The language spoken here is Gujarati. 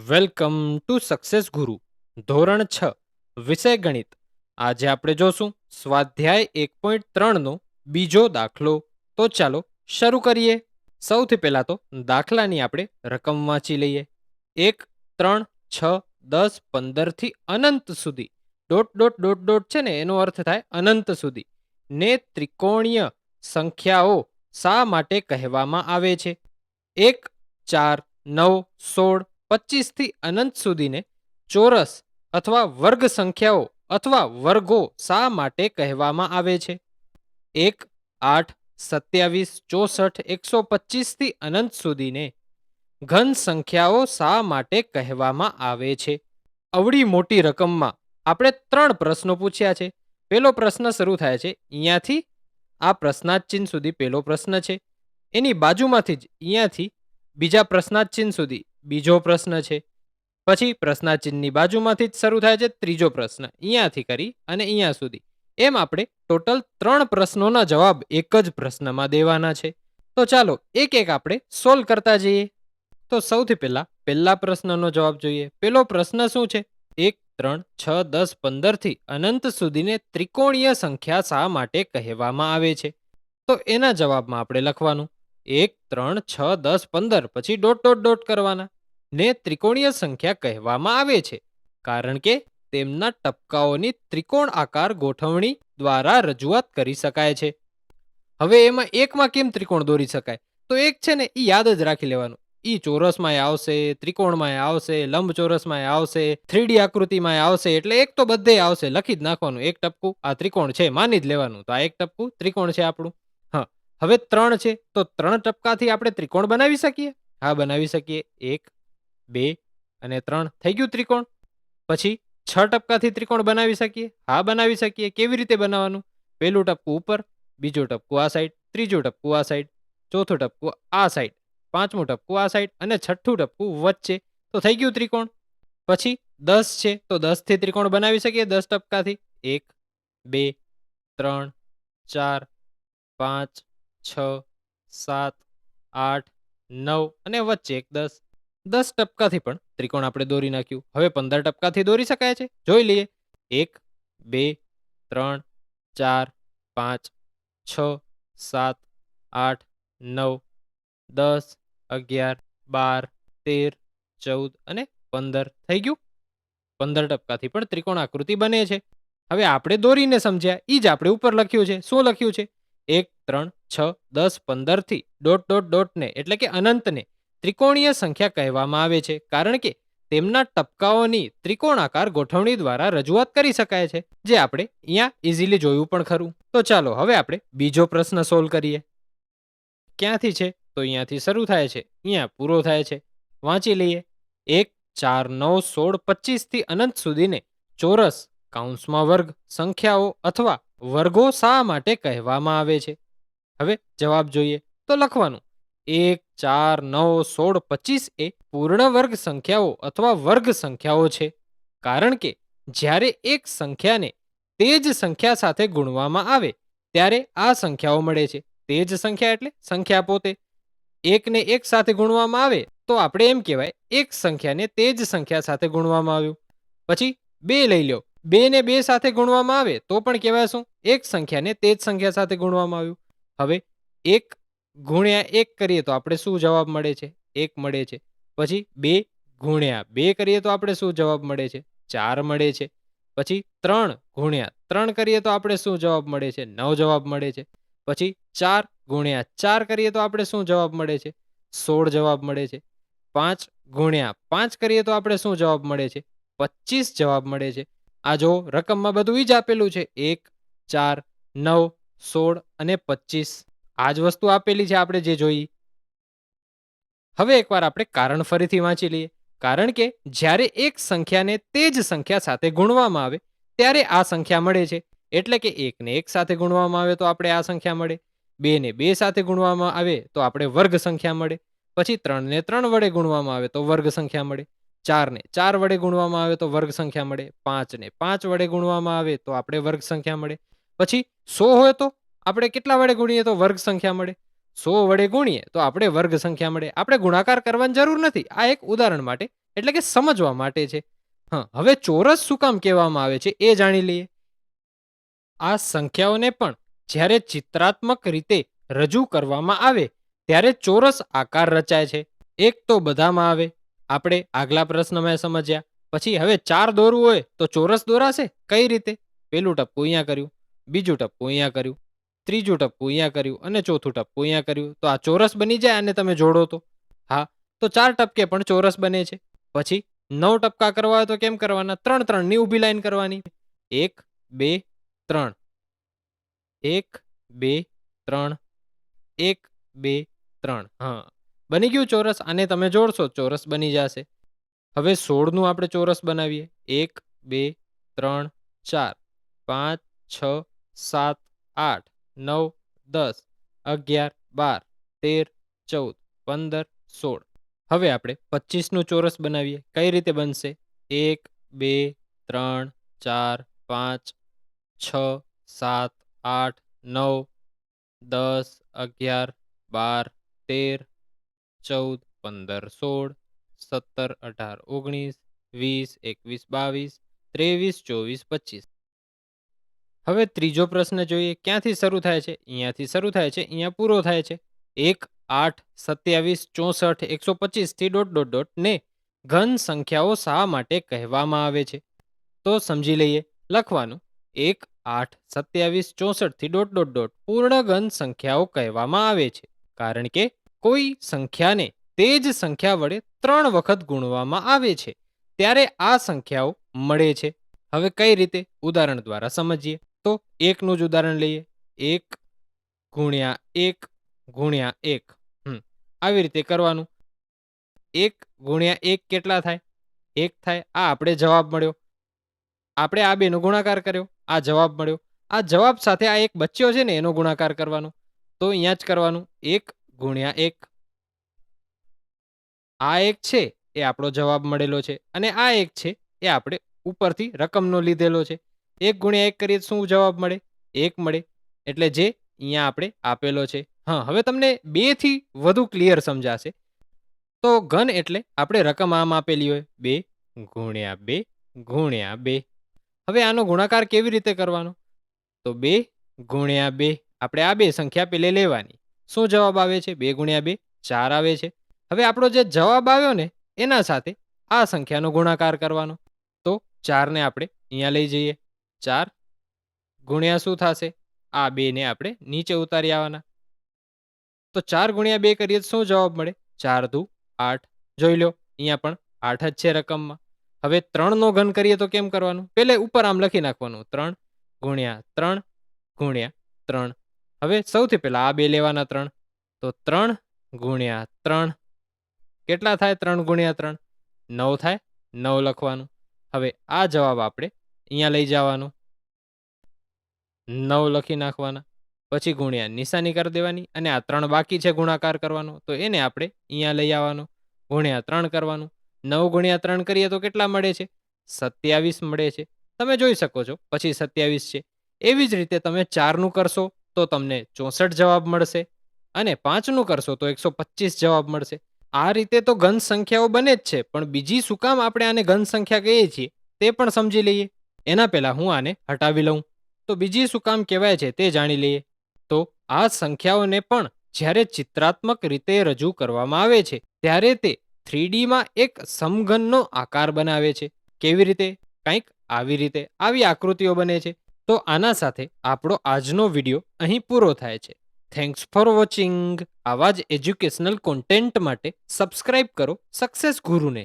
વેલકમ ટુ સક્સેસ ગુરુ ધોરણ 6 વિષય ગણિત. આજે આપણે જોશું સ્વાધ્યાય 1.3 નો બીજો દાખલો. તો ચાલો શરૂ કરીએ. સૌથી પહેલા તો દાખલાની આપણે રકમ વાંચી લઈએ. 1, 3, 6, 10, 15 થી અનંત સુધી ડોટ ડોટ ડોટ ડોટ છે ને, એનો અર્થ થાય અનંત સુધી ને ત્રિકોણીય સંખ્યાઓ શા માટે કહેવામાં આવે છે? 1, 4, 9, 16, 25 થી અનંત સુધીને ચોરસ અથવા વર્ગ સંખ્યાઓ અથવા વર્ગો શા માટે કહેવામાં આવે છે? 1, 8, 27, 64, 125 થી અનંત સુધીને ઘન સંખ્યાઓ શા માટે કહેવામાં આવે છે? અવળી મોટી રકમમાં આપણે 3 પ્રશ્નો પૂછ્યા છે. પહેલો પ્રશ્ન શરૂ થાય છે અહીંયાથી, આ પ્રશ્નાર્થ ચિહ્ન સુધી પહેલો પ્રશ્ન છે. એની બાજુમાંથી જ અહીંયાથી બીજા પ્રશ્નાર્થ ચિહ્ન સુધી બીજો પ્રશ્ન છે. પછી પ્રશ્નાર્થ ચિહ્નની બાજુમાંથી જ શરૂ થાય છે ત્રીજો પ્રશ્ન, અહીંયાથી કરી અને અહીંયા સુધી. એમ આપણે ટોટલ 3 પ્રશ્નોના જવાબ એક જ પ્રશ્નમાં દેવાના છે. તો ચાલો એક એક આપણે સોલ્વ કરતા જઈએ. તો સૌથી પહેલા પ્રશ્નનો જવાબ જોઈએ. પહેલો પ્રશ્ન શું છે? 1, 3, 6, 10, 15 થી અનંત સુધીને ત્રિકોણીય સંખ્યા શા માટે કહેવામાં આવે છે? તો એના જવાબમાં આપણે લખવાનું 1, 3, 6, 10, 15 પછી ડોટ ડોટ ડોટ કરવાના ને ત્રિકોણીય સંખ્યા કહેવામાં આવે છે કારણ કે તેમના ટપકાઓની ત્રિકોણ આકાર ગોઠવણી દ્વારા રજૂઆત કરી શકાય છે. હવે એમાં એકમાં કેમ ત્રિકોણ દોરી શકાય? તો એક છે ને, એ યાદ જ રાખી લેવાનું. ઈ ચોરસમાં આવશે, ત્રિકોણમાં આવશે, લંબચોરસમાં આવશે, 3D આકૃતિમાં આવશે, એટલે એક તો બધે આવશે. લખી જ નાખવાનું, એક ટપકું આ ત્રિકોણ છે, માની જ લેવાનું. તો આ એક ટપકું ત્રિકોણ છે આપણું. હા, હવે 3 છે તો 3 ટપકાથી આપણે ત્રિકોણ બનાવી શકીએ. હા, બનાવી શકીએ. 1, 2 અને 3 થઈ ગયું ત્રિકોણ. પછી 6 ટપકાથી ત્રિકોણ બનાવી શકીએ. હા, બનાવી શકીએ. કેવી રીતે બનાવવાનું? પહેલું ટપકું ઉપર, બીજું ટપકું આ સાઈડ, ત્રીજું ટપકું આ સાઈડ, ચોથું ટપકું આ સાઈડ, પાંચમું ટપકું આ સાઈડ અને છઠ્ઠું ટપકું વચ્ચે. તો થઈ ગયું ત્રિકોણ. પછી 10 છે તો 10 થી ત્રિકોણ બનાવી શકીએ. 10 ટપકાથી 1, 2, 3, 4, 5, 6, 7, 8, 9 અને વચ્ચે એક 10. 10 ટપકાથી પણ ત્રિકોણ આપણે દોરી નાખ્યું. હવે 15 ટપકાથી દોરી શકાય છે. જોઈ લઈએ. 1, 2, 3, 4, 5, 6, 7, 8, 9, 10, 11, 12, 13, 14 અને 15 થઈ ગયું. 15 ટપકાથી પણ ત્રિકોણ આકૃતિ બને છે. હવે આપણે દોરીને સમજ્યા, ઈ જ આપણે ઉપર લખ્યું છે. શું લખ્યું છે? 1, 3, 6, 10, 15 થી ડોટ ડોટ ડોટને એટલે કે અનંતને ત્રિકોણીય સંખ્યા કહેવામાં આવે છે કારણ કે તેમના ટપકાઓની ત્રિકોણાકાર ગોઠવણી દ્વારા રજૂઆત કરી શકાય છે, જે આપણે અહીંયા ઇઝીલી જોયું પણ ખરું. તો ચાલો હવે આપણે બીજો પ્રશ્ન સોલ્વ કરીએ. ક્યાંથી છે? તો અહીંયાથી શરૂ થાય છે, અહીંયા પૂરો થાય છે. વાંચી લઈએ. 1, 4, 9, 16, 25 થી અનંત સુધીને ચોરસ કૌંસમાં વર્ગ સંખ્યાઓ અથવા વર્ગો શા માટે કહેવામાં આવે છે? હવે જવાબ જોઈએ તો લખવાનું 1, 4, 9, 16, 25 એ પૂર્ણ વર્ગ સંખ્યાઓ અથવા વર્ગ સંખ્યાઓ છે કારણ કે જ્યારે એક સંખ્યાને તે જ સંખ્યા સાથે ગુણવામાં આવે ત્યારે આ સંખ્યાઓ મળે છે. તે જ સંખ્યા એટલે સંખ્યા પોતે. એકને એક સાથે ગુણવામાં આવે તો આપણે એમ કહેવાય એક સંખ્યાને તે જ સંખ્યા સાથે ગુણવામાં આવ્યું. પછી 2 લઈ લો, 2 ને 2 સાથે ગુણવામાં આવે તો પણ કહેવાય શું? એક સંખ્યાને તે જ સંખ્યા સાથે ગુણવામાં આવ્યું. હવે 1 ગુણ્યા 1 કરીએ તો આપણે શું જવાબ મળે છે? 1 મળે છે. પછી 2 ગુણ્યા 2 કરીએ તો આપણે શું જવાબ મળે છે? 4 મળે છે. પછી 3 ગુણ્યા 3 કરીએ તો આપણે શું જવાબ મળે છે? 9 જવાબ મળે છે. પછી 4 ગુણ્યા 4 કરીએ તો આપણે શું જવાબ મળે છે? 16 જવાબ મળે છે. 5 ગુણ્યા 5 કરીએ તો આપણે શું જવાબ મળે છે? 25 જવાબ મળે છે. આ જો રકમમાં બધું ઈ જ આપેલું છે. 1, 4, 9, 16 અને 25. આ જ વસ્તુ આપેલી છે આપણે જે જોઈ. હવે એકવાર આપણે કારણ ફરીથી વાંચી લઈએ. કારણ કે જ્યારે એક સંખ્યાને તે જ સંખ્યા સાથે ગુણવામાં આવે ત્યારે આ સંખ્યા મળે છે. એટલે કે 1 ને 1 સાથે ગુણવામાં આવે તો આપણે આ સંખ્યા મળે. 2 ને 2 સાથે ગુણવામાં આવે તો આપણે વર્ગ સંખ્યા મળે. પછી 3 ને 3 વડે ગુણવામાં આવે તો વર્ગ સંખ્યા મળે. 4 ને 4 વડે ગુણવામાં આવે તો વર્ગ સંખ્યા મળે. 5 ને 5 વડે ગુણવામાં આવે તો આપણે વર્ગ સંખ્યા મળે. પછી 100 હોય તો આપણે કેટલા વડે ગુણીએ તો વર્ગ સંખ્યા મળે? 100 વડે ગુણીએ તો આપણે વર્ગ સંખ્યા મળે. આપણે ગુણાકાર કરવાની જરૂર નથી. આ એક ઉદાહરણ માટે એટલે કે સમજવા માટે છે. હવે ચોરસ શું કામ કહેવામાં આવે છે એ જાણી લઈએ. આ સંખ્યાઓને પણ જ્યારે ચિત્રાત્મક રીતે રજૂ કરવામાં આવે ત્યારે ચોરસ આકાર રચાય છે. એક તો બધામાં આવે, આપણે આગલા પ્રશ્નમાં સમજ્યા. પછી હવે 4 દોરવું હોય તો ચોરસ દોરાશે કઈ રીતે? પેલું ટપકું અહીંયા કર્યું, બીજું ટપકું અહીંયા કર્યું, ત્રીજું ટપકું અહીંયા કર્યું અને ચોથું ટપકું અહીંયા કર્યું, તો આ ચોરસ બની જાય અને તમે જોડો તો. હા, તો 4 ટપકે પણ ચોરસ બને છે. પછી 9 ટપકા કરવા હોય તો કેમ કરવાના? 3 3 ની ઊભી લાઈન કરવાની. 1 2 3, 1 2 3, 1 2 3. હા, બની ગયું ચોરસ. આને તમે જોડશો ચોરસ બની જશે. હવે 16 નું આપણે ચોરસ બનાવીએ. 1 2 3 4 5 6 7 8 9 10 11 12 13 14 15 16. હવે આપણે 25 નું ચોરસ બનાવીએ. કઈ રીતે બનશે? 1 2 3 4 5 6 7 8 9 10 11 12 13 14 15 16 17 18 19 20 21 22 23 24 25. હવે ત્રીજો પ્રશ્ન જોઈએ. ક્યાંથી શરૂ થાય છે? અહીંયાથી શરૂ થાય છે, અહીંયા પૂરો થાય છે. 1 8 27 64 125 થી ડોટ ડોટ ડોટ ને ઘન સંખ્યાઓ શા માટે કહેવામાં આવે છે? તો સમજી લઈએ. લખવાનું 1 8 27 64 થી ડોટ ડોટ ડોટ પૂર્ણ ઘન સંખ્યાઓ કહેવામાં આવે છે કારણ કે કોઈ સંખ્યાને તે જ સંખ્યા વડે 3 વખત ગુણવામાં આવે છે ત્યારે આ સંખ્યાઓ મળે છે. હવે કઈ રીતે? ઉદાહરણ દ્વારા સમજીએ. તો 1 નું જ ઉદાહરણ લઈએ. 1 ગુણ્યા 1 ગુણ્યા 1. આવી રીતે કરવાનું. 1 ગુણ્યા 1 કેટલા થાય? 1 થાય. આ આપણે જવાબ મળ્યો. આપણે આ બેનો ગુણાકાર કર્યો, આ જવાબ મળ્યો. આ જવાબ સાથે આ એક બચ્યો છે ને એનો ગુણાકાર કરવાનો. તો અહીંયા જ કરવાનું. 1 ગુણ્યા 1. આ એક છે એ આપણો જવાબ મળેલો છે અને આ એક છે એ આપણે ઉપરથી રકમનો લીધેલો છે. 1 ગુણ્યા 1 કરીએ શું જવાબ મળે? 1 મળે. એટલે જે અહીંયા આપણે આપેલો છે. હવે તમને 2 થી વધુ ક્લિયર સમજાશે. તો ઘન એટલે આપણે રકમ આમ આપેલી હોય 2 ગુણ્યા 2 ગુણ્યા 2. હવે આનો ગુણાકાર કેવી રીતે કરવાનો? તો 2 ગુણ્યા 2. આપણે આ બે સંખ્યા પેલે લેવાની. શું જવાબ આવે છે? 2 ગુણ્યા 2 4 આવે છે. હવે આપણો જે જવાબ આવ્યો ને એના સાથે આ સંખ્યાનો ગુણાકાર કરવાનો. તો 4 ને આપણે અહીંયા લઈ જઈએ. 4 ગુણ્યા શું થશે? આ 2 ને આપણે નીચે ઉતારી આવવાના. તો 4 ગુણ્યા 2 કરીએ તો શું જવાબ મળે? 4 દુ 8. જોઈ લો, અહીંયા પણ 8 જ છે રકમમાં. હવે 3 નો ઘન કરીએ તો કેમ કરવાનું? પેલે ઉપર આમ લખી નાખવાનું. 3 ગુણ્યા 3 ગુણ્યા 3. હવે સૌથી પહેલા આ 2 લેવાના 3. તો 3 ગુણ્યા 3 કેટલા થાય? 3 ગુણ્યા 3 9 થાય. 9 લખવાનું. હવે આ જવાબ આપણે અહીંયા લઈ જવાનો. 9 લખી નાખવાના. પછી ગુણ્યા નિશાની કરી દેવાની અને આ 3 બાકી છે ગુણાકાર કરવાનો તો એને આપણે અહીંયા લઈ આવવાનો. ગુણ્યા 3 કરવાનું. 9 ગુણ્યા 3 કરીએ તો કેટલા મળે છે? 27 મળે છે. તમે જોઈ શકો છો પછી 27 છે. એવી જ રીતે તમે 4 નું કરશો તો તમને 64 જવાબ મળશે અને 5 નું કરશો તો 125 જવાબ મળશે. આ રીતે તો ઘન સંખ્યાઓ બને જ છે, પણ બીજી શું કામ આપણે આને ઘન સંખ્યા કહીએ છીએ તે પણ સમજી લઈએ. એના પહેલા હું આને હટાવી લઉં. તો બીજી શું કામ કહેવાય છે તે જાણી લઈએ. તો આ સંખ્યાઓને પણ જ્યારે ચિત્રાત્મક રીતે રજૂ કરવામાં આવે છે ત્યારે તે 3D માં એક સમઘનનો આકાર બનાવે છે. કેવી રીતે? કંઈક આવી રીતે આવી આકૃતિઓ બને છે. તો આના સાથે આપણો આજનો વિડીયો અહીં પૂરો થાય છે. Thanks for watching. આવા જ એજ્યુકેશનલ કોન્ટેન્ટ માટે સબસ્ક્રાઇબ કરો સક્સેસ ગુરુને.